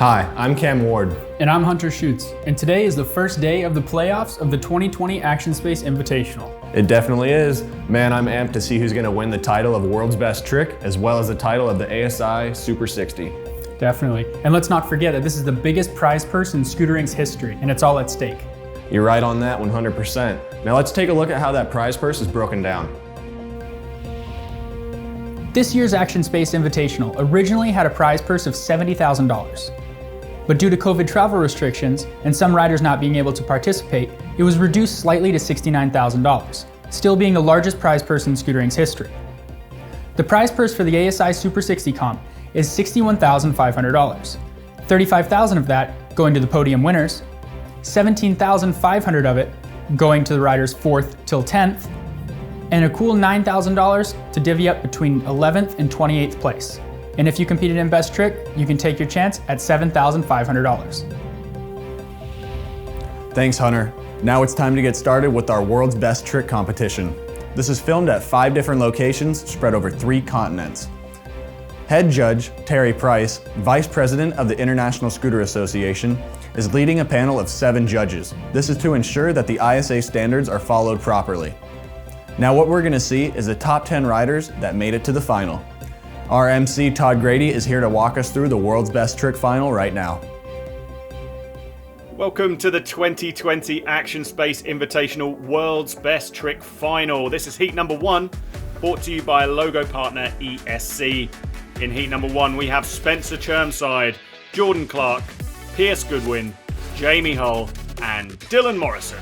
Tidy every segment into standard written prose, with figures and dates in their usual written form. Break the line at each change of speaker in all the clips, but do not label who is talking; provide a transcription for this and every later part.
Hi, I'm Cam Ward.
And I'm Hunter Schutz, and today is the first day of the playoffs of the 2020 Action Space Invitational.
It definitely is. Man, I'm amped to see who's going to win the title of World's Best Trick, as well as the title of the ASI Super 60.
Definitely. And let's not forget that this is the biggest prize purse in Scootering history, and it's all at stake.
You're right on that 100%. Now let's take a look at how that prize purse is broken down.
This year's Action Space Invitational originally had a prize purse of $70,000. But due to COVID travel restrictions and some riders not being able to participate, it was reduced slightly to $69,000, still being the largest prize purse in Scootering's history. The prize purse for the ASI Super 60 comp is $61,500, $35,000 of that going to the podium winners, $17,500 of it going to the riders 4th till 10th, and a cool $9,000 to divvy up between 11th and 28th place. And if you competed in Best Trick, you can take your chance at $7,500.
Thanks, Hunter. Now it's time to get started with our World's Best Trick competition. This is filmed at 5 different locations spread over 3 continents. Head judge, Terry Price, Vice President of the International Scooter Association, is leading a panel of 7 judges. This is to ensure that the ISA standards are followed properly. Now what we're going to see is the top 10 riders that made it to the final. Our MC, Todd Grady, is here to walk us through the World's Best Trick final right now.
Welcome to the 2020 Action Space Invitational World's Best Trick Final. This is heat number 1, brought to you by logo partner ESC. In heat number 1, we have Spencer Chermside, Jordan Clark, Pierce Goodwin, Jamie Hull, and Dylan Morrison.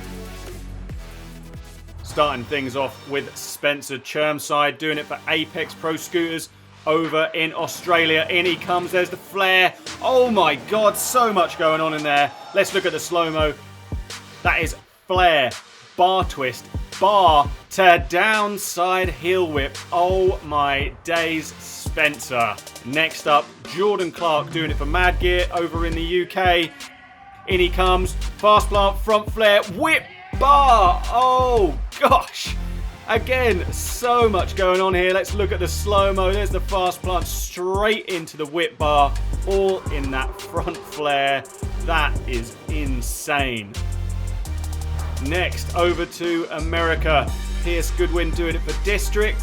Starting things off with Spencer Chermside, doing it for Apex Pro Scooters over in Australia. In he comes, there's the flare. Oh my god, so much going on in there. Let's look at the slow-mo. That is flare, bar twist, bar to downside heel whip. Oh my days, Spencer. Next up, Jordan Clark doing it for Mad Gear over in the UK. In he comes, fast plant, front flare, whip, bar. Oh gosh. Again, so much going on here. Let's look at the slow-mo. There's the fast plant straight into the whip bar, all in that front flare. That is insane. Next, over to America. Pierce Goodwin doing it for District.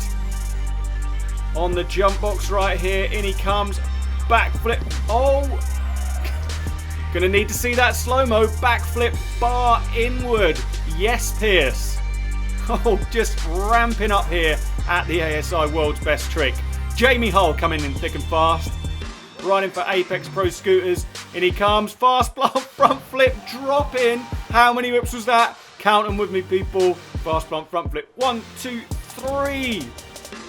On the jump box right here, in he comes. Backflip. Oh! Gonna need to see that slow-mo. Backflip bar inward. Yes, Pierce. Oh, just ramping up here at the ASI World's Best Trick. Jamie Hull coming in thick and fast. Riding for Apex Pro Scooters. In he comes. Fast plant, front flip, drop in. How many whips was that? Count them with me, people. Fast plant, front flip. 1, 2, 3.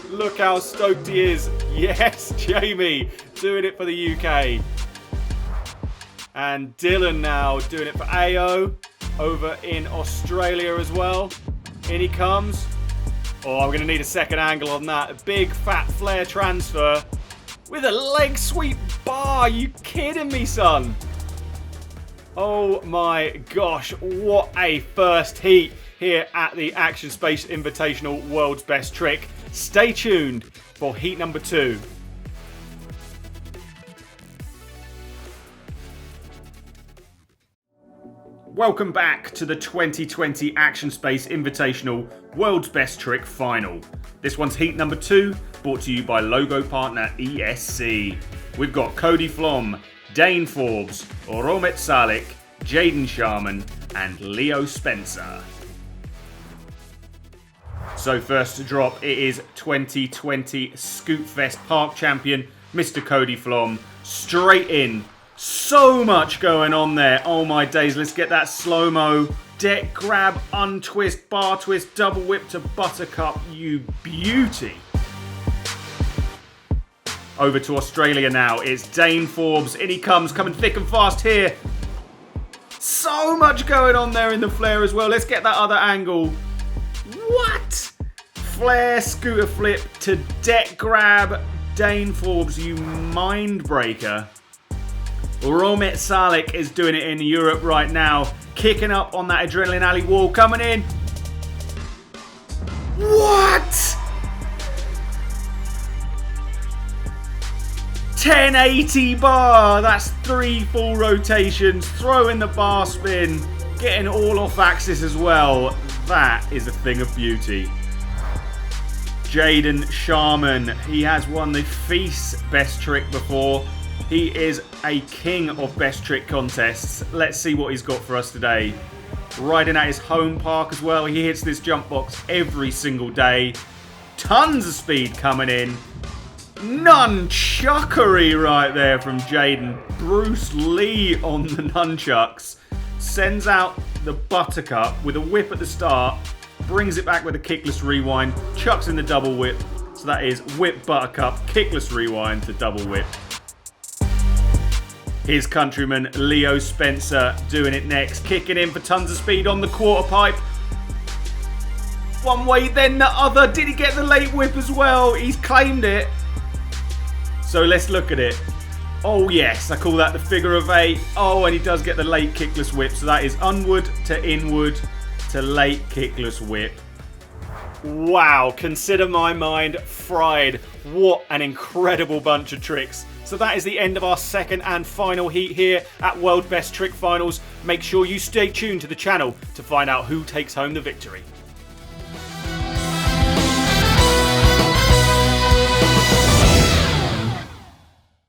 Look how stoked he is. Yes, Jamie. Doing it for the UK. And Dylan now doing it for AO. Over in Australia as well. In he comes. Oh, I'm going to need a second angle on that. A big fat flare transfer with a leg sweep bar. Are you kidding me, son? Oh my gosh, what a first heat here at the Action Space Invitational World's Best Trick. Stay tuned for heat number 2. Welcome back to the 2020 Action Space Invitational World's Best Trick Final. This one's heat number 2, brought to you by logo partner ESC. We've got Cody Flom, Dane Forbes, Romet Salik, Jayden Sharman, and Leo Spencer. So first to drop, it is 2020 Scootfest Park Champion, Mr. Cody Flom, straight in. So much going on there. Oh my days. Let's get that slow-mo. Deck grab, untwist, bar twist, double whip to Buttercup. You beauty. Over to Australia now. It's Dane Forbes. In he comes, coming thick and fast here. So much going on there in the flare as well. Let's get that other angle. What? Flare, scooter flip to deck grab. Dane Forbes, you mind breaker. Romet Salik is doing it in Europe right now. Kicking up on that Adrenaline Alley wall. Coming in. What? 1080 bar. That's 3 full rotations. Throw in the bar spin. Getting all off axis as well. That is a thing of beauty. Jayden Sharman. He has won the Feast Best Trick before. He is a king of best trick contests. Let's see what he's got for us today. Riding at his home park as well. He hits this jump box every single day. Tons of speed coming in. Nunchuckery right there from Jayden. Bruce Lee on the nunchucks. Sends out the buttercup with a whip at the start. Brings it back with a kickless rewind. Chucks in the double whip. So that is whip buttercup, kickless rewind to double whip. His countryman Leo Spencer doing it next. Kicking in for tons of speed on the quarter pipe. One way, then the other. Did he get the late whip as well? He's claimed it. So let's look at it. Oh yes, I call that the figure of 8. Oh, and he does get the late kickless whip. So that is onward to inward to late kickless whip. Wow, consider my mind fried. What an incredible bunch of tricks. So that is the end of our second and final heat here at World Best Trick Finals. Make sure you stay tuned to the channel to find out who takes home the victory.